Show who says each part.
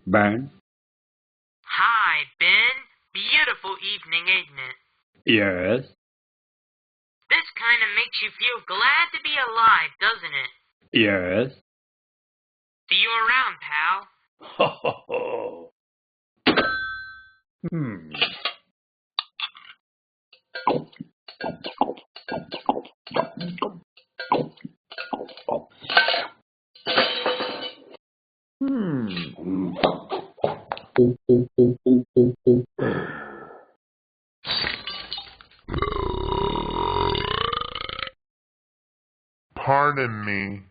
Speaker 1: Ben?
Speaker 2: Hi, Ben. Beautiful evening, isn't it?
Speaker 1: Yes.
Speaker 2: This kind of makes you feel glad to be alive, doesn't it?
Speaker 1: Yes.
Speaker 2: See you around, pal.
Speaker 1: Ho ho ho. Hmm.
Speaker 3: Pardon me.